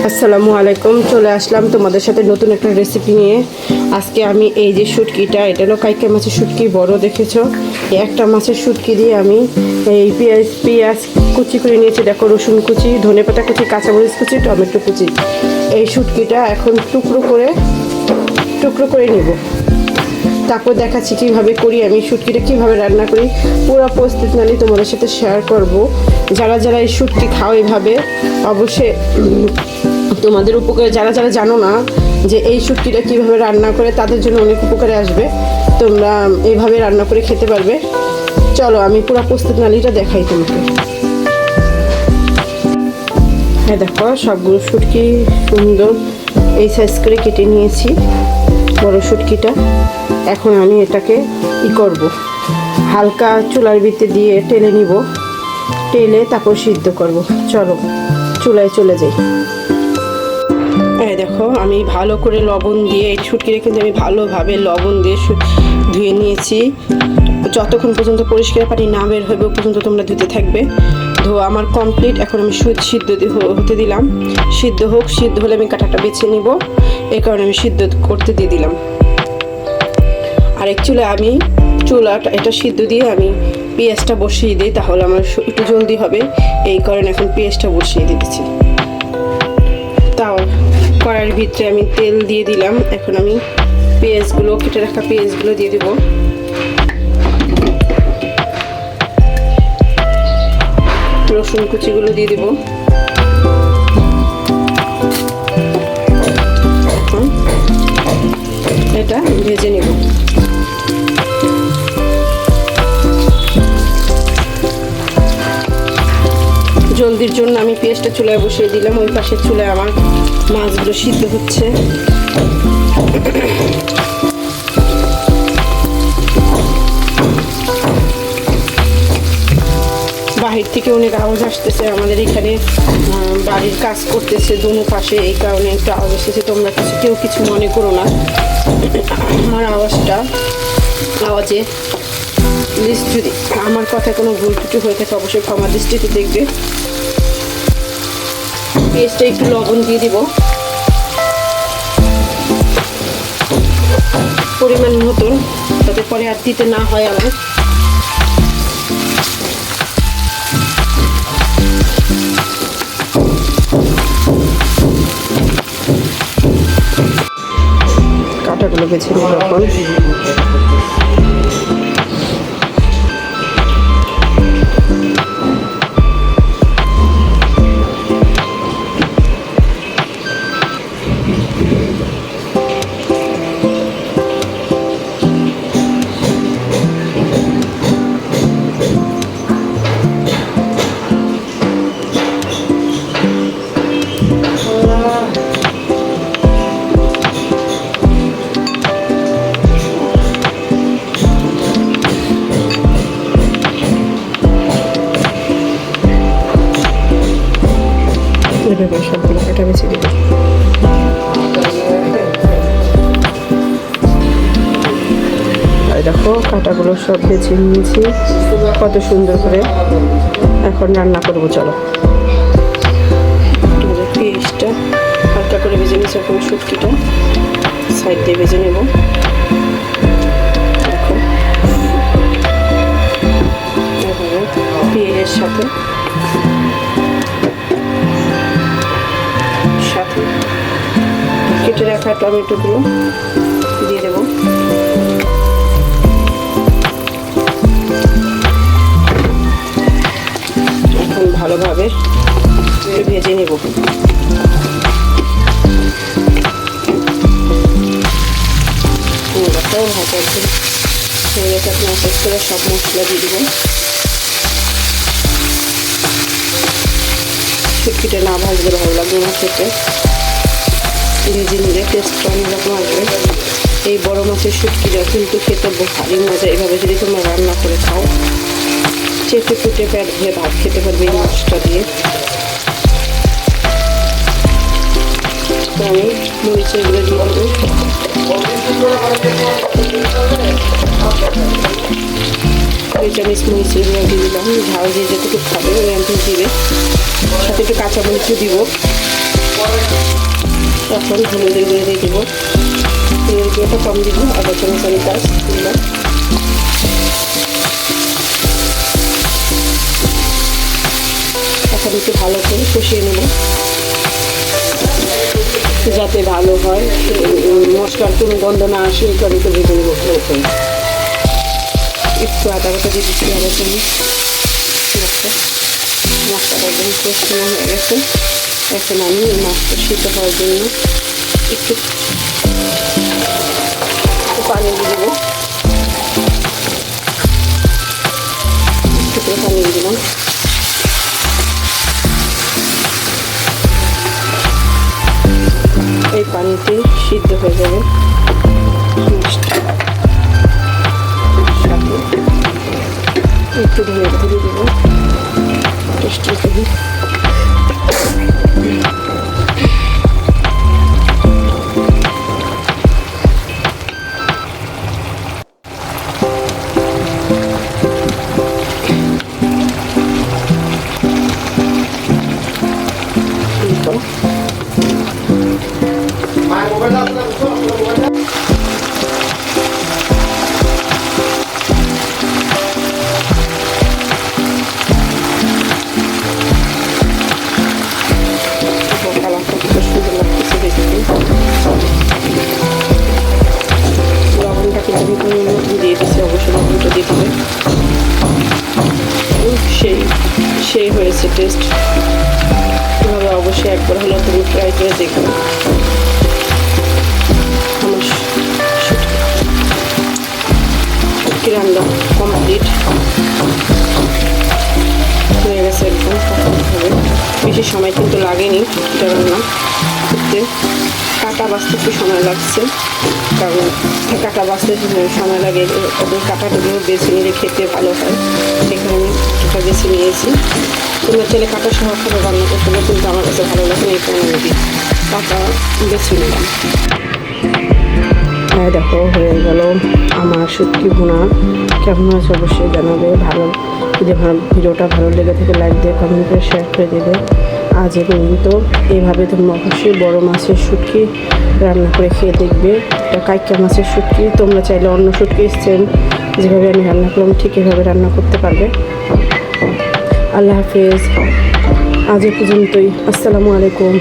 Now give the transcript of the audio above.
আসসালামু আলাইকুম। চলে আসলাম তোমাদের সাথে নতুন একটা রেসিপি নিয়ে। আজকে আমি এই যে শুটকিটা, এটা হলো কাইকা মাছের শুটকি, বড় দেখেছো। এই একটা মাছের শুটকি দিয়ে আমি এই পেঁয়াজ কুচি করে নিয়েছি, দেখো, রসুন কুচি, ধনেপাতা কুচি, কাঁচামরিচ কুচি, টমেটো কুচি। এই শুটকিটা এখন টুকরো করে নিব। তারপর দেখাচ্ছি কীভাবে করি, আমি শুটকিটা কীভাবে রান্না করি। পুরো প্রস্তুতনালি তোমাদের সাথে শেয়ার করব। যারা যারা এই শুটকি খাও এভাবে, অবশ্যই তোমাদের উপকারে, যারা যারা জানো না যে এই শুটকিটা কীভাবে রান্না করে, তাদের জন্য অনেক উপকারে আসবে। তোমরা এইভাবে রান্না করে খেতে পারবে। চলো আমি পুরো প্রস্তুতনালিটা দেখাই তোমাকে। হ্যাঁ দেখো, সবগুলো শুটকি সুন্দর এই সাইজ করে কেটে নিয়েছি, বড় শুটকিটা। এখন আমি এটাকে করব, হালকা চুলার ভিতরে দিয়ে টেলে নিব, টেলে তারপর সিদ্ধ করব। চলো চুলায় চলে যাই। এই দেখো, আমি ভালো করে লবণ দিয়ে এই শুটকিটা কিন্তু আমি ভালোভাবে লবণ দিয়ে ধুয়ে নিয়েছি। যতক্ষণ পর্যন্ত পরিষ্কার পানি না বের হবে পর্যন্ত তোমরা ধুতে থাকবে। ধোয়া আমার কমপ্লিট। এখন আমি সিদ্ধ হতে দিলাম। সিদ্ধ হোক, সিদ্ধ হলে আমি কাঁটাটা বেছে নিব, এই কারণে আমি সিদ্ধ করতে দিয়ে দিলাম। আর এক চুলাটা এটা সিদ্ধ দিয়ে আমি পেঁয়াজটা বসিয়ে দিই, তাহলে আমার একটু জলদি হবে। এই কারণে এখন পেঁয়াজটা বসিয়ে দিতেছি। তাও কড়াইয়ের ভিতরে আমি তেল দিয়ে দিলাম। এখন আমি পেঁয়াজগুলো, কেটে রাখা পেঁয়াজগুলো দিয়ে দেবো। রসুন কুচিগুলো দিয়ে দেবো। এটা ভেজে নেব। জলদির জন্য আমি পেঁয়াজটা চুলায় বসিয়ে দিলাম। ওই পাশের চুলায় আমার মাছগুলো সিদ্ধ হচ্ছে। বাহির থেকে অনেক আওয়াজ আসতেছে, আমাদের এখানে বাড়ির কাজ করতেছে দোনো পাশে, এই কারণে একটু আওয়াজ আসতেছে। তোমরা কেউ কিছু মনে করো না। আমার আওয়াজে যদি আমার কথায় কোনো ভুল ত্রুটি হয়ে থাকে অবশ্যই ক্ষমা দৃষ্টিতে দেখবে। পেঁয়াজটা একটু লবণ দিয়ে দিব পরিমাণ মতন, যাতে পরে আর দিতে না হয় আমার। কাঁটাগুলো বেছে নেব এখন। সবগুলো কাটা বেছে দেবো। আর দেখো, কাটাগুলো সব বেছে নিয়েছি কত সুন্দর করে। এখন রান্না করবো। চলো, পেঁয়াজটা হালকা করে ভেজে নিয়েছি। এখন শুটকিটা সাইড দিয়ে ভেজে নেব। দেখো, পেঁয়াজের সাথে কেটে রাখা টমেটোগুলো দিয়ে দেবো। এখন ভালোভাবে ভেজে নেব। সব মশলা দিয়ে দেবো। শুটকিটা না ভাজলে ভালো লাগবে না খেতে। ভেজে নিলে টেস্টটা অন্যরকম আসবে। এই বড় মাছের শুটকিটা কিন্তু খেতে ভারী মজা। এভাবে যদি তোমরা রান্না করে খাও, চেটে ফুটে পেট ভরে ভাত খেতে পারবে এই মাছটা দিয়ে। আমি মরিচের গুঁড়ো দিয়ে দেবো। চামচ মরিচের গুঁড়ো দিয়ে দিলাম। ঝাল দিয়ে যেটুকু খাবে ওই অন্তর দিবে। সাথে একটু কাঁচামরিচও দিব। এখন হলুদের গুঁড়ো দিয়ে দেবো, তেলের গুঁড়োটা কম দিব, আবার চামচ আমি কাজ দিলাম। এখন একটু ভালো করে কষিয়ে নেব যাতে ভালো হয়, মশলার কোনো গন্ধ না আসে। এই কারণে ভেজে নেবো প্রথমে। একটু আদা বাটা দিয়ে দিচ্ছি, আদা চামচ। মশলাটা একদম কষানো হয়ে গেছে। এখন আমি এই মাছটা সিদ্ধ হওয়ার জন্য একটু পানি দিয়ে দেবো, একটু করে পানি দিয়ে দিলাম। এই পানিতে সিদ্ধ হয়ে যাবে মাছটা। একটু ধনে পাতা দিয়ে দেবো টেস্টি করে। লবণটাকে দিয়ে দিচ্ছি, অবশ্যই লবণটা দিয়ে দেবে। সেই হয়েছে টেস্ট। এভাবে অবশ্যই একবার হলেও তুমি ট্রাই করে দেখবে। আমার শুটকি রান্না কমপ্লিট হয়ে গেছে একদম। হবে বেশি সময় কিন্তু লাগেনি এটা রান্না করতে। কাটা বাছতে একটু সময় লাগছে, কারণ কাটা বাছতে সময় লাগে। ওদের কাটাগুলো বেছে নিলে খেতে ভালো হয়, সেখানে আমি কাটা বেছে নিয়েছি। তোমরা চাইলে কাটা সহ খাবার রান্না করতে হবে, কিন্তু আমার কাছে ভালো লাগে না, এই কারণে আমি কাটা বেছে নিলাম। হ্যাঁ দেখো, হয়ে গেল আমার শুটকি ভুনা। কেমন আছে অবশ্যই জানাবে। ভালো যদি আমার ভিডিওটা ভালো লেগে থাকে লাইক দিয়ে কমেন্ট করে শেয়ার করে দেবে। আজ পর্যন্ত এইভাবে তোমরা অবশ্যই বড় মাছের শুটকি রান্না করে খেয়ে দেখবে। এটা কাইকা মাছের শুটকি। তোমরা চাইলে অন্য শুটকি সেম যেভাবে আমি রান্না করলাম ঠিক এভাবে রান্না করতে পারবে। আল্লাহ হাফেজ। আজ পর্যন্তই। আসসালামু আলাইকুম।